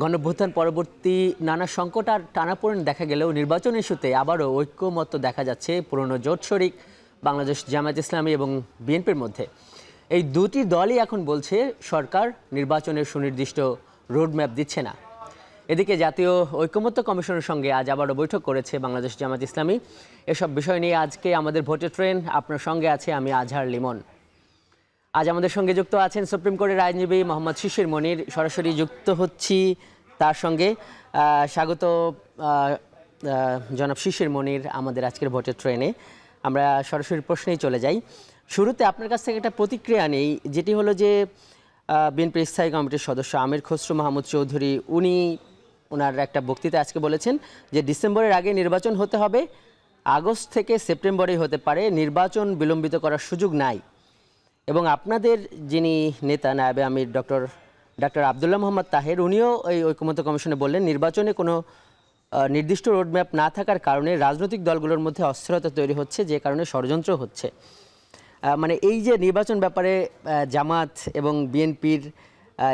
গণঅভ্যুত্থান পরবর্তী নানা সংকট আর টানাপোড়েন দেখা গেলেও নির্বাচন ইস্যুতে আবারও ঐক্যমত্য দেখা যাচ্ছে পুরনো জোট শরিক বাংলাদেশ জামায়াত ইসলামী এবং বিএনপির মধ্যে। এই দুটি দলই এখন বলছে সরকার নির্বাচনের সুনির্দিষ্ট রোডম্যাপ দিচ্ছে না। এদিকে জাতীয় ঐক্যমত্য কমিশনের সঙ্গে আজ আবারও বৈঠক করেছে বাংলাদেশ জামায়াত ইসলামী। এসব বিষয় নিয়ে আজকে আমাদের ভোটের ট্রেন আপনার সঙ্গে আছে আমি আজহার লিমন। আজ আমাদের সঙ্গে যুক্ত আছেন সুপ্রিম কোর্টের আইনজীবী মোহাম্মদ শিশির মনির। সরাসরি যুক্ত হচ্ছি তার সঙ্গে। স্বাগত জনাব শিশির মনির আমাদের আজকের ভোটের ট্রেনে। আমরা সরাসরি প্রশ্নেই চলে যাই। শুরুতে আপনার কাছ থেকে একটা প্রতিক্রিয়া নেই, যেটি হলো যে বিএনপির স্থায়ী কমিটির সদস্য আমির খসরু মাহমুদ চৌধুরী ওনার একটা বক্তৃতা আজকে বলেছেন যে ডিসেম্বরের আগে নির্বাচন হতে হবে, আগস্ট থেকে সেপ্টেম্বরেই হতে পারে, নির্বাচন বিলম্বিত করার সুযোগ নাই। এবং আপনাদের যিনি নেতা নায়েবে আমির ডক্টর আবদুল্লাহ মোহাম্মদ তাহের, উনিও এই ঐকমত্য কমিশনে বললেন নির্বাচনে কোনো নির্দিষ্ট রোডম্যাপ না থাকার কারণে রাজনৈতিক দলগুলোর মধ্যে অস্থিরতা তৈরি হচ্ছে, যে কারণে ষড়যন্ত্র হচ্ছে। মানে এই যে নির্বাচন ব্যাপারে জামাত এবং বিএনপির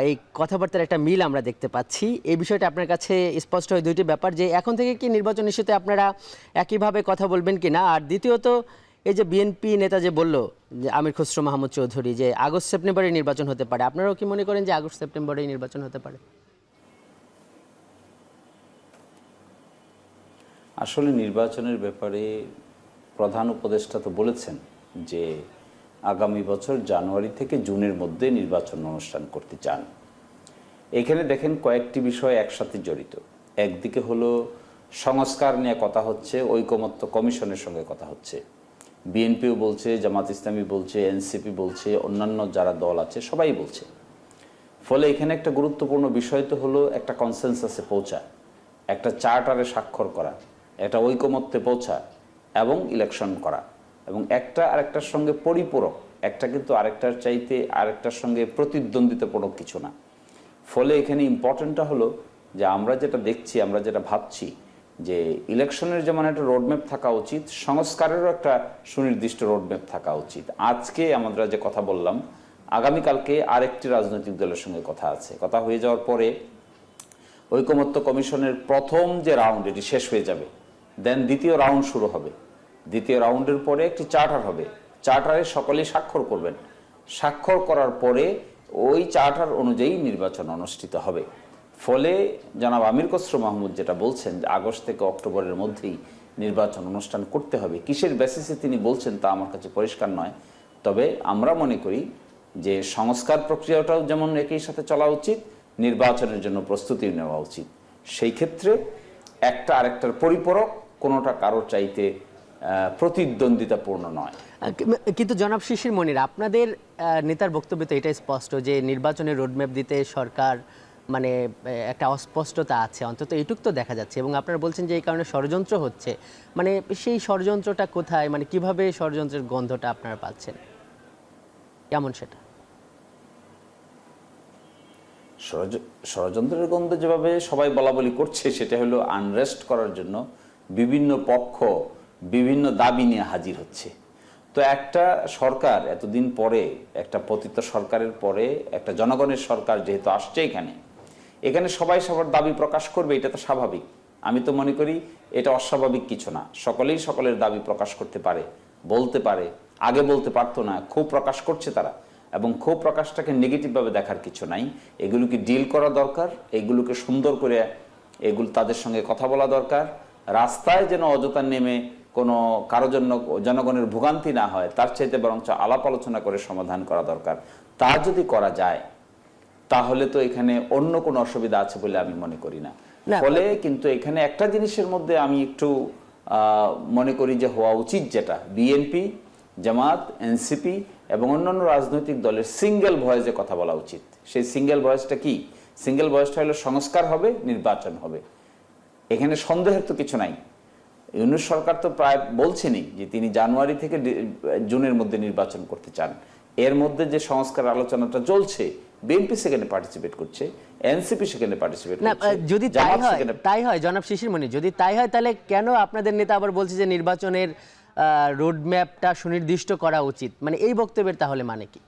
এই কথাবার্তার একটা মিল আমরা দেখতে পাচ্ছি, এই বিষয়টা আপনার কাছে স্পষ্ট হয় দুইটি ব্যাপার, যে এখন থেকে কি নির্বাচন ইস্যুতে আপনারা একইভাবে কথা বলবেন কি না? আর দ্বিতীয়ত, এই যে বিএনপি নেতা যে বলল যে আমির খসরু মাহমুদ চৌধুরী যে আগস্ট সেপ্টেম্বরে নির্বাচন হতে পারে, আপনারাও কি মনে করেন যে আগস্ট সেপ্টেম্বরেই নির্বাচন হতে পারে? আসলে নির্বাচনের ব্যাপারে প্রধান উপদেষ্টা তো বলেছেন যে আগামী বছর জানুয়ারি থেকে জুনের মধ্যে নির্বাচন অনুষ্ঠান করতে চান। এখানে দেখেন কয়েকটি বিষয় একসাথে জড়িত। একদিকে হলো সংস্কার নিয়ে কথা হচ্ছে, ঐকমত্য কমিশনের সঙ্গে কথা হচ্ছে। বিএনপিও বলছে, জামাত ইসলামী বলছে, এনসিপি বলছে, অন্যান্য যারা দল আছে সবাই বলছে। ফলে এখানে একটা গুরুত্বপূর্ণ বিষয় তো হলো একটা কনসেনসাসে পৌঁছা, একটা চার্টারে স্বাক্ষর করা, একটা ঐকমত্যে পৌঁছা এবং ইলেকশন করা, এবং একটা আরেকটার সঙ্গে পরিপূরক। একটা কিন্তু আরেকটার চাইতে আরেকটার সঙ্গে প্রতিদ্বন্দ্বিতাপূর্ণ কিছু না। ফলে এখানে ইম্পর্টেন্টটা হলো যে আমরা যেটা দেখছি, আমরা যেটা ভাবছি যে ইলেকশনের যেমন একটা রোডম্যাপ থাকা উচিত, সংস্কারেরও একটা সুনির্দিষ্ট রোডম্যাপ থাকা উচিত। আজকে আমরা যে কথা বললাম, আগামীকালকে আরেকটি রাজনৈতিক দলের সঙ্গে কথা আছে। কথা হয়ে যাওয়ার পরে ঐকমত্য কমিশনের প্রথম যে রাউন্ড, এটি শেষ হয়ে যাবে, দেন দ্বিতীয় রাউন্ড শুরু হবে। দ্বিতীয় রাউন্ডের পরে একটি চার্টার হবে, চার্টারে সকলেই স্বাক্ষর করবেন। স্বাক্ষর করার পরে ওই চার্টার অনুযায়ী নির্বাচন অনুষ্ঠিত হবে। ফলে জনাব আমির খসরু মাহমুদ যেটা বলছেন যে আগস্ট থেকে অক্টোবরের মধ্যেই নির্বাচন অনুষ্ঠান করতে হবে, কিসের বেসিসে তিনি বলছেন তা আমার কাছে পরিষ্কার নয়। তবে আমরা মনে করি যে সংস্কার প্রক্রিয়াটাও যেমন একই সাথে চলা উচিত, নির্বাচনের জন্য প্রস্তুতি নেওয়া উচিত। সেই ক্ষেত্রে একটা আরেকটার পরিপূরক, কোনোটা কারোর চাইতে প্রতিদ্বন্দ্বিতাপূর্ণ নয়। কিন্তু জনাব শিশির মনির, আপনাদের নেতার বক্তব্য তো এটাই স্পষ্ট যে নির্বাচনের রোডম্যাপ দিতে সরকার মানে একটা অস্পষ্টতা আছে, অন্তত এইটুক তো দেখা যাচ্ছে, এবং আপনারা বলছেন যে এই কারণে ষড়যন্ত্র হচ্ছে। মানে সেই ষড়যন্ত্রটা কোথায়, মানে কিভাবে ষড়যন্ত্রের গন্ধটা আপনারা পাচ্ছেন, কেমন সেটা? ষড়যন্ত্রের গন্ধ যেভাবে সবাই বলা বলি করছে, সেটা হলো আনরেস্ট করার জন্য বিভিন্ন পক্ষ বিভিন্ন দাবি নিয়ে হাজির হচ্ছে। তো একটা সরকার এতদিন পরে, একটা পতিত সরকারের পরে একটা জনগণের সরকার যেহেতু আসছে এখানে সবাই সবার দাবি প্রকাশ করবে, এটা তো স্বাভাবিক। আমি তো মনে করি এটা অস্বাভাবিক কিছু না। সকলেই সকলের দাবি প্রকাশ করতে পারে, বলতে পারে। আগে বলতে পারতো না, ক্ষোভ প্রকাশ করছে তারা, এবং ক্ষোভ প্রকাশটাকে নেগেটিভভাবে দেখার কিছু নাই। এগুলোকে ডিল করা দরকার, এগুলোকে সুন্দর করে এগুলো তাদের সঙ্গে কথা বলা দরকার। রাস্তায় যেন অযথা নেমে কোনো কারোর জন্য জনগণের ভোগান্তি না হয়, তার চাইতে বরঞ্চ আলাপ আলোচনা করে সমাধান করা দরকার। তা যদি করা যায় তাহলে তো এখানে অন্য কোনো অসুবিধা আছে বলে আমি মনে করি না। ফলে কিন্তু এখানে একটা জিনিসের মধ্যে আমি একটু মনে করি যে হওয়া উচিত, যেটা বিএনপি, জামাত, এনসিপি এবং অন্যান্য রাজনৈতিক দলের সিঙ্গেল ভয়েসে কথা বলা উচিত। সেই সিঙ্গেল ভয়েসটা কি? সিঙ্গেল ভয়েসটা হলো সংস্কার হবে, নির্বাচন হবে। এখানে সন্দেহের তো কিছু নাই। ইউনূস সরকার তো প্রায় বলছেনই যে তিনি জানুয়ারি থেকে জুনের মধ্যে নির্বাচন করতে চান। এর মধ্যে যে সংস্কার আলোচনাটা চলছে, বিএনপি সেখানে পার্টিসিপেট করছে, এনসিপি সেখানে পার্টিসিপেট করছে। যদি তাই হয় জনাব শিশির মনির, যদি তাই হয় তাহলে কেন আপনাদের নেতা আবার বলছে যে নির্বাচনের রোডম্যাপটা সুনির্দিষ্ট করা উচিত? মানে এই বক্তব্যের তাহলে মানে কি?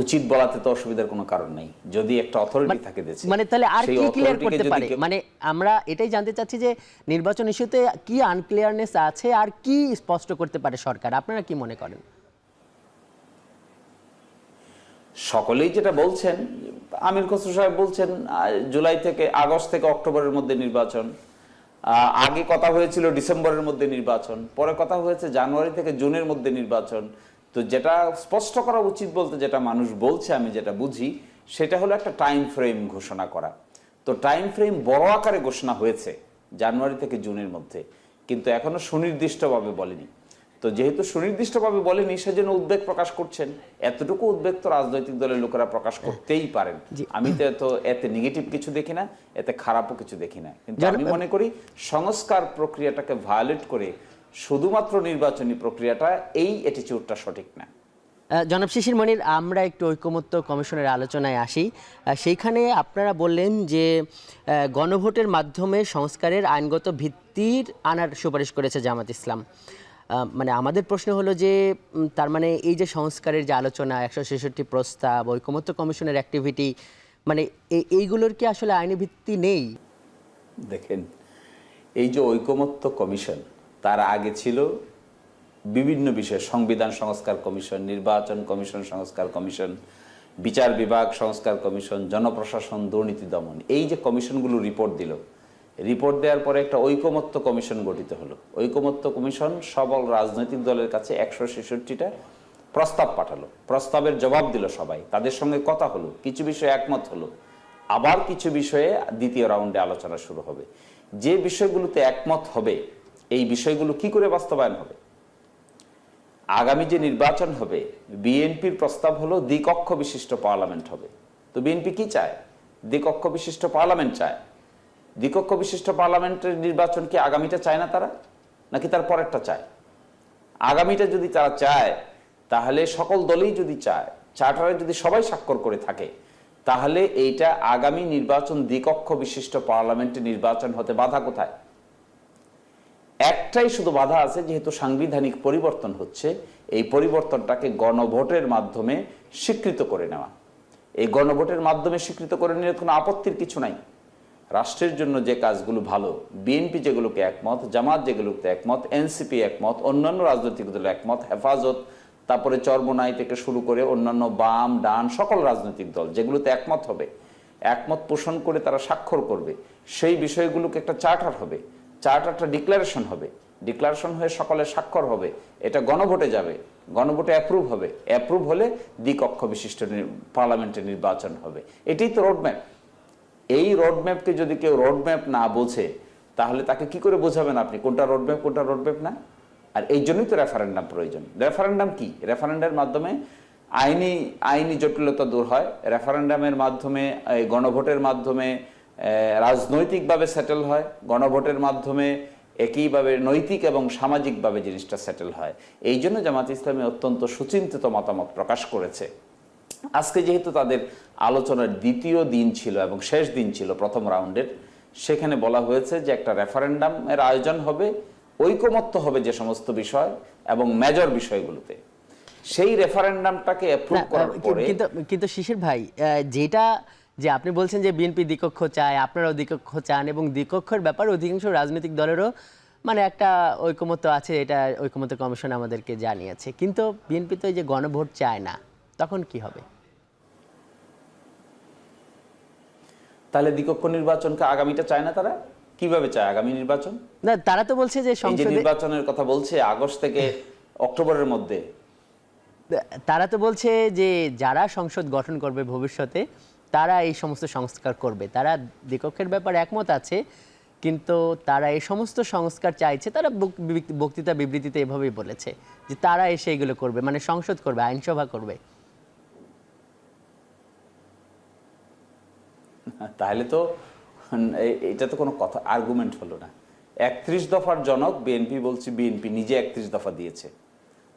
উচিত বলাতে তো অসুবিধার কোনো কারণ নেই, যদি একটা অথরিটি থাকে দেশে। মানে তাহলে আর সেই কি ক্লিয়ার authority-কে করতে যদি পারে? মানে আমরা এটাই জানতে চাচ্ছি যে নির্বাচন ইস্যুতে কি আনক্লিয়ারনেস আছে আর কি স্পষ্ট করতে পারে সরকার, আপনারা কি মনে করেন? সকলেই যেটা বলছেন, আমির খসরু সাহেব বলছেন জুলাই থেকে আগস্ট থেকে অক্টোবরের মধ্যে নির্বাচন, আগে কথা হয়েছিল ডিসেম্বরের মধ্যে নির্বাচন, পরে কথা হয়েছে জানুয়ারি থেকে জুনের মধ্যে নির্বাচন। তো যেটা স্পষ্ট করা উচিত বলতে যেটা মানুষ বলছে, আমি যেটা বুঝি সেটা হলো একটা টাইম ফ্রেম ঘোষণা করা। তো টাইম ফ্রেম বড় আকারে ঘোষণা হয়েছে জানুয়ারি থেকে জুনের মধ্যে, কিন্তু এখনো সুনির্দিষ্টভাবে বলেনি। তো যেহেতু সুনির্দিষ্টভাবে বলেনি, সেজন্য উদ্বেগ প্রকাশ করছেন। এতটুকু উদ্বেগ তো রাজনৈতিক দলের লোকেরা প্রকাশ করতেই পারেন। আমি তো এতে নেগেটিভ কিছু দেখি না, এতে খারাপও কিছু দেখি না। কিন্তু আমি মনে করি সংস্কার প্রক্রিয়াটাকে ভায়োলেট করে শুধুমাত্র নির্বাচনী প্রক্রিয়াটা, এই অ্যাটিটিউডটা সঠিক না। জনাব শিশির মনির, আমরা একটু ঐকমত্য কমিশনের আলোচনায় আসি। সেইখানে আপনারা বললেন যে গণভোটের মাধ্যমে সংস্কারের আইনগত ভিত্তির আনার সুপারিশ করেছে জামাত ইসলাম। মানে আমাদের প্রশ্ন হলো যে তার মানে এই যে সংস্কারের যে আলোচনা, 166 প্রস্তাব, ঐকমত্য কমিশনের অ্যাক্টিভিটি, মানে এইগুলোর কি আসলে আইনি ভিত্তি নেই? দেখেন, এই যে ঐকমত্য কমিশন, তার আগে ছিল বিভিন্ন বিষয়, সংবিধান সংস্কার কমিশন, নির্বাচন কমিশন সংস্কার কমিশন, বিচার বিভাগ সংস্কার কমিশন, জনপ্রশাসন দুর্নীতি দমন। এই যে কমিশনগুলো রিপোর্ট দিল, রিপোর্ট দেওয়ার পরে একটা ঐকমত্য কমিশন গঠিত হলো। ঐকমত্য কমিশন সবল রাজনৈতিক দলের কাছে 166টা প্রস্তাব পাঠালো, প্রস্তাবের জবাব দিল সবাই, তাদের সঙ্গে কথা হলো, কিছু বিষয়ে একমত হলো, আবার কিছু বিষয়ে দ্বিতীয় রাউন্ডে আলোচনা শুরু হবে। যে বিষয়গুলোতে একমত হবে, এই বিষয়গুলো কি করে বাস্তবায়ন হবে? আগামী যে নির্বাচন হবে, বিএনপির প্রস্তাব হলো দ্বিকক্ষ বিশিষ্ট পার্লামেন্ট হবে। তো বিএনপি কি চায়? দ্বিকক্ষ বিশিষ্ট পার্লামেন্ট চায়। দ্বিকক্ষ বিশিষ্ট পার্লামেন্টের নির্বাচন কি আগামীটা চায় না তারা, নাকি তার পরেরটা চায়? আগামীটা যদি তারা চায়, তাহলে সকল দলই যদি চায়, চার্টারে যদি সবাই স্বাক্ষর করে থাকে, তাহলে এইটা আগামী নির্বাচন দ্বিকক্ষ বিশিষ্ট পার্লামেন্টে নির্বাচন হতে বাধা কোথায়? একটাই শুধু বাধা আছে, যেহেতু সাংবিধানিক পরিবর্তন হচ্ছে, এই পরিবর্তনটাকে গণভোটের মাধ্যমে স্বীকৃত করে নেওয়া। এই গণভোটের মাধ্যমে স্বীকৃত করে নিলে কোনো আপত্তির কিছু নাই। রাষ্ট্রের জন্য যে কাজগুলো ভালো, বিএনপি যেগুলোকে একমত, জামাত যেগুলোকে একমত, এনসিপি একমত, অন্যান্য রাজনৈতিক দল একমত, হেফাজত, তারপরে চরমোনাই থেকে শুরু করে অন্যান্য বাম ডান সকল রাজনৈতিক দল যেগুলোতে একমত হবে, একমত পোষণ করে তারা স্বাক্ষর করবে, সেই বিষয়গুলোকে একটা চার্টার হবে, চার্টারটা ডিক্লারেশন হবে, ডিক্লারেশন হয়ে সকলের স্বাক্ষর হবে, এটা গণভোটে যাবে, গণভোটে অ্যাপ্রুভ হবে, অ্যাপ্রুভ হলে দ্বিকক্ষ বিশিষ্ট পার্লামেন্টের নির্বাচন হবে। এটাই তো রোডম্যাপ। এই রোডম্যাপকে যদি কেউ রোডম্যাপ না বোঝে, তাহলে তাকে কি করে বোঝাবেন আপনি কোনটা রোডম্যাপ কোনটা রোডম্যাপ না? আর এই জন্যই তো রেফারেন্ডাম প্রয়োজন। রেফারেন্ডাম কি? রেফারেন্ডামের মাধ্যমে আইনি জটিলতা দূর হয়। রেফারেন্ডামের মাধ্যমে, গণভোটের মাধ্যমে রাজনৈতিকভাবে সেটেল হয়, গণভোটের মাধ্যমে একইভাবে নৈতিক এবং সামাজিকভাবে জিনিসটা সেটেল হয়। এই জন্য জামাত ইসলামী অত্যন্ত সুচিন্তিত মতামত প্রকাশ করেছে। আজকে যেহেতু তাদের আলোচনার দ্বিতীয় দিন ছিল এবং শেষ দিন ছিল প্রথম রাউন্ডের, সেখানে বলা হয়েছে যে একটা রেফারেন্ডামের আয়োজন হবে, ঐকমত্য হবে যে সমস্ত বিষয় এবং মেজর বিষয়গুলোতে, সেই রেফারেন্ডামটাকে অ্যাপ্রুভ করার পরে। কিন্তু শিশির ভাই, যেটা যে আপনি বলছেন যে বিএনপি দ্বিকক্ষ চায়, আপনারাও দ্বিকক্ষ চান, এবং দ্বিকক্ষের ব্যাপারে অধিকাংশ রাজনৈতিক দলেরও মানে একটা ঐকমত্য আছে, এটা ঐকমত্য কমিশন আমাদেরকে জানিয়েছে। কিন্তু বিএনপি তো এই যে গণভোট চায় না, তখন কি হবে? তাহলে দ্বিকক্ষ নির্বাচনকে আগামীটা চায় না তারা? কিভাবে চায় আগামী নির্বাচন? না, তারা তো বলছে যে নির্বাচনের কথা বলছে আগস্ট থেকে অক্টোবরের মধ্যে। তারা তো বলছে যে যারা সংসদ গঠন করবে ভবিষ্যতে, তারা এই সমস্ত সংস্কার করবে। তারা দ্বিকক্ষের ব্যাপারে একমত আছে, কিন্তু তারা এই সমস্ত সংস্কার চাইছে। তারা বক্তৃতা বিবৃতিতে এভাবেই বলেছে যে তারা এসে এগুলো করবে, মানে সংসদ করবে, আইনসভা করবে। তাহলে তো এটা তো কোনো কথা, আর্গুমেন্ট হলো না। 31 দফার জনক বিএনপি, বলছি বিএনপি নিজে 31 দফা দিয়েছে,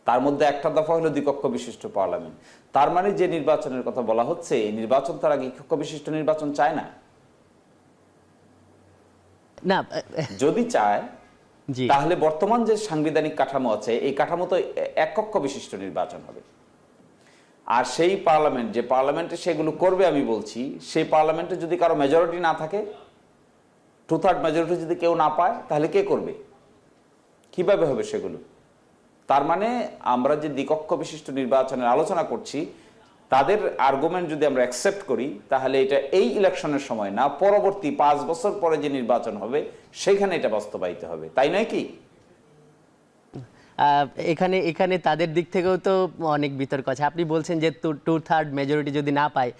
তার মধ্যে একটা দফা হলো দ্বিকক্ষ বিশিষ্ট পার্লামেন্ট। তার মানে যে নির্বাচনের কথা বলা হচ্ছে, এই নির্বাচন তারা দ্বিকক্ষ বিশিষ্ট নির্বাচন চায় না। না, যদি চায় তাহলে বর্তমান যে সাংবিধানিক কাঠামো আছে, এই কাঠামো তো এক কক্ষ বিশিষ্ট নির্বাচন হবে। আর সেই পার্লামেন্ট, যে পার্লামেন্টে সেগুলো করবে আমি বলছি, সেই পার্লামেন্টে যদি কারো মেজরিটি না থাকে, 2/3 মেজরিটি যদি কেউ না পায়, তাহলে কে করবে? কিভাবে হবে সেগুলো? তার মানে আমরা যে দ্বিকক্ষ বিশিষ্ট নির্বাচনের আলোচনা করছি, তাদের আর্গুমেন্ট যদি আমরা অ্যাকসেপ্ট করি, তাহলে এটা এই ইলেকশনের সময় না, পরবর্তী 5 বছর পরে যে নির্বাচন হবে সেখানে এটা বাস্তবায়িত হবে, তাই নয় কি? এখানে এখানে তাদের দিক থেকেও তো অনেক বিতর্ক আছে। আপনি বলছেন যে 2/3 মেজরিটি যদি না পায়,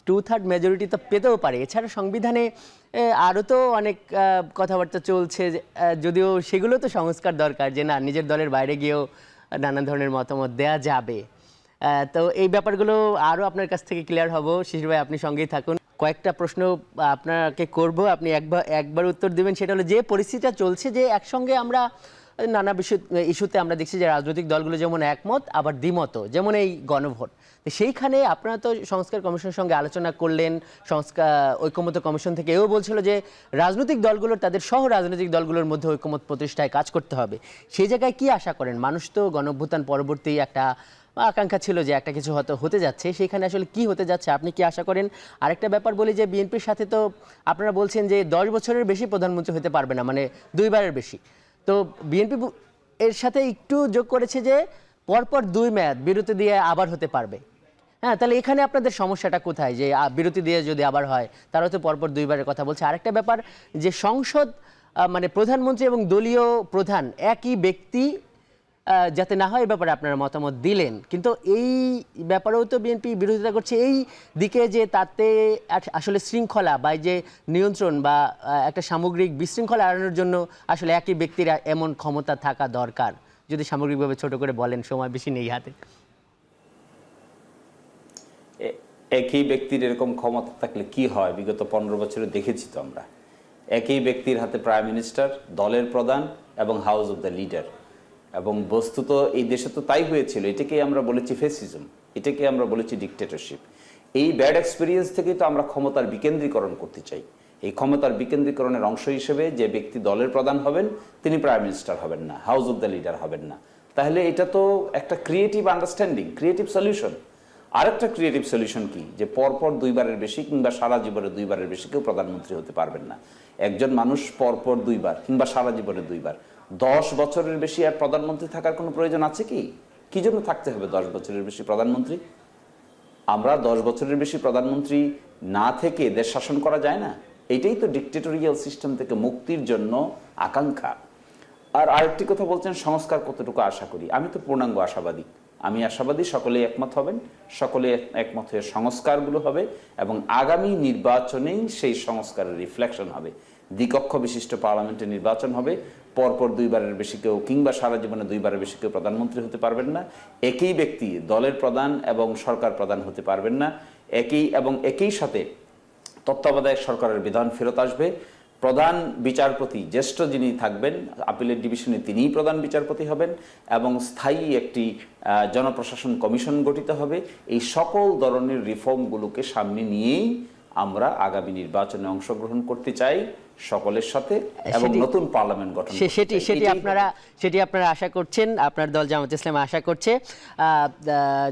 2/3 মেজরিটি তো পেতেও পারে। এছাড়া সংবিধানে আরও তো অনেক কথাবার্তা চলছে, যদিও সেগুলো তো সংস্কার দরকার, যে না, নিজের দলের বাইরে গিয়েও নানান ধরনের মতামত দেয়া যাবে। তো এই ব্যাপারগুলো আরও আপনার কাছ থেকে ক্লিয়ার হব। শিশির ভাই, আপনি সঙ্গেই থাকুন। কয়েকটা প্রশ্ন আপনাকে করব, আপনি একবার উত্তর দেবেন। সেটা হলো, যে পরিস্থিতিটা চলছে, যে একসঙ্গে আমরা নানা ইস্যুতে আমরা দেখছি যে রাজনৈতিক দলগুলো যেমন একমত, আবার দ্বিমত, যেমন এই গণভোট। তো সেইখানে আপনারা তো সংস্কার কমিশনের সঙ্গে আলোচনা করলেন, সংস্কার ঐকমত্য কমিশন থেকে এও বলছিল যে রাজনৈতিক দলগুলোর, তাদের সহ রাজনৈতিক দলগুলোর মধ্যে ঐকমত প্রতিষ্ঠায় কাজ করতে হবে। সেই জায়গায় কি আশা করেন? মানুষ তো গণঅভ্যুত্থান পরবর্তী একটা আকাঙ্ক্ষা ছিল যে একটা কিছু হয়তো হতে যাচ্ছে, সেখানে আসলে কি হতে যাচ্ছে, আপনি কি আশা করেন? আরেকটা ব্যাপার বলি, যে বিএনপির সাথে তো আপনারা বলছেন যে 10 বছরের বেশি প্রধানমন্ত্রী হতে পারবে না, মানে 2 বারের বেশি। তো বিএনপি এর সাথে একটু যোগ করেছে যে পরপর 2 মেয়াদ বিরতি দিয়ে আবার হতে পারবে। হ্যাঁ, তাহলে এখানে আপনাদের সমস্যাটা কোথায়, যে বিরতি দিয়ে যদি আবার হয়? তারা তো পরপর 2 বারের কথা বলছে। আরেকটা ব্যাপার, যে সংসদ মানে প্রধানমন্ত্রী এবং দলীয় প্রধান একই ব্যক্তি যাতে না হয়, এই ব্যাপারে আপনারা মতামত দিলেন, কিন্তু এই ব্যাপারেও তো বিএনপি বিরোধিতা করছে এই দিকে, যে তাতে আসলে শৃঙ্খলা বা যে নিয়ন্ত্রণ বা একটা সামগ্রিক বিশৃঙ্খলা এড়ানোর জন্য আসলে একই ব্যক্তির এমন ক্ষমতা থাকা দরকার। যদি সামগ্রিকভাবে ছোট করে বলেন, সময় বেশি নেই হাতে। একই ব্যক্তির এরকম ক্ষমতা থাকলে কি হয়, বিগত 15 বছরে দেখেছি তো আমরা। একই ব্যক্তির হাতে প্রাইম মিনিস্টার, দলের প্রধান এবং হাউস অব দ্য লিডার। এবং বস্তুত এই দেশে তো তাই হয়েছিল। এটাকে আমরা বলেছি ফেসিজম, এটাকে আমরা বলেছি ডিকটেটরশিপ। এই ব্যাড এক্সপিরিয়েন্স থেকেই তো আমরা ক্ষমতার বিকেন্দ্রীকরণ করতে চাই। এই ক্ষমতার বিকেন্দ্রীকরণের অংশ হিসেবে যে ব্যক্তি দলের প্রধান হবেন, তিনি প্রাইম মিনিস্টার হবেন না, হাউস অব দ্য লিডার হবেন না। তাহলে এটা তো একটা ক্রিয়েটিভ আন্ডারস্ট্যান্ডিং, ক্রিয়েটিভ সলিউশন। আরেকটা ক্রিয়েটিভ সলিউশন কি, যে পরপর 2 বারের বেশি কিংবা সারা জীবনে 2 বারের বেশি কেউ প্রধানমন্ত্রী হতে পারবেন না। একজন মানুষ পরপর 2 বার কিংবা সারা জীবনে 2 বার, 10 বছরের বেশি আর প্রধানমন্ত্রী থাকার কোনো প্রয়োজন আছে কি? কি জন্য থাকতে হবে 10 বছরের বেশি প্রধানমন্ত্রী? আমরা 10 বছরের বেশি প্রধানমন্ত্রী না থেকে দেশ শাসন করা যায় না? এইটাই তো ডিকটেটরিয়াল সিস্টেম থেকে মুক্তির জন্য আকাঙ্ক্ষা। আর আরেকটি কথা বলছেন, সংস্কার কতটুকু আশা করি। আমি তো পূর্ণাঙ্গ আশাবাদী। আমি আশাবাদী সকলেই একমত হবেন, সকলে একমত হয়ে সংস্কারগুলো হবে এবং আগামী নির্বাচনেই সেই সংস্কারের রিফ্লেকশন হবে। দ্বিকক্ষ বিশিষ্ট পার্লামেন্টের নির্বাচন হবে, পরপর 2 বারের বেশি কেউ কিংবা সারা জীবনে 2 বারের বেশি কেউ প্রধানমন্ত্রী হতে পারবেন না। একই ব্যক্তি দলের প্রধান এবং সরকার প্রধান হতে পারবেন না। একই সাথে তত্ত্বাবধায়ক সরকারের বিধান ফেরত আসবে। প্রধান বিচারপতি, জ্যেষ্ঠ যিনি থাকবেন আপিলের ডিভিশনে, তিনিই প্রধান বিচারপতি হবেন এবং স্থায়ী একটি জনপ্রশাসন কমিশন গঠিত হবে। এই সকল ধরনের রিফর্মগুলোকে সামনে নিয়েই আমরা আগামী নির্বাচনে অংশগ্রহণ করতে চাই সকলের সাথে এবং নতুন পার্লামেন্ট গঠন। সেটি আপনারা আশা করছেন, আপনার দল জামাত ইসলাম আশা করছে।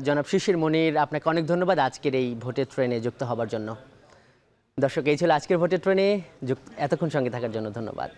জনাব শিশির মনির, আপনাকে অনেক ধন্যবাদ আজকের এই ভোটের ট্রেনে যুক্ত হবার জন্য। দর্শক, এই ছিল আজকের ভোটের ট্রেনে। এতক্ষণ সঙ্গে থাকার জন্য ধন্যবাদ।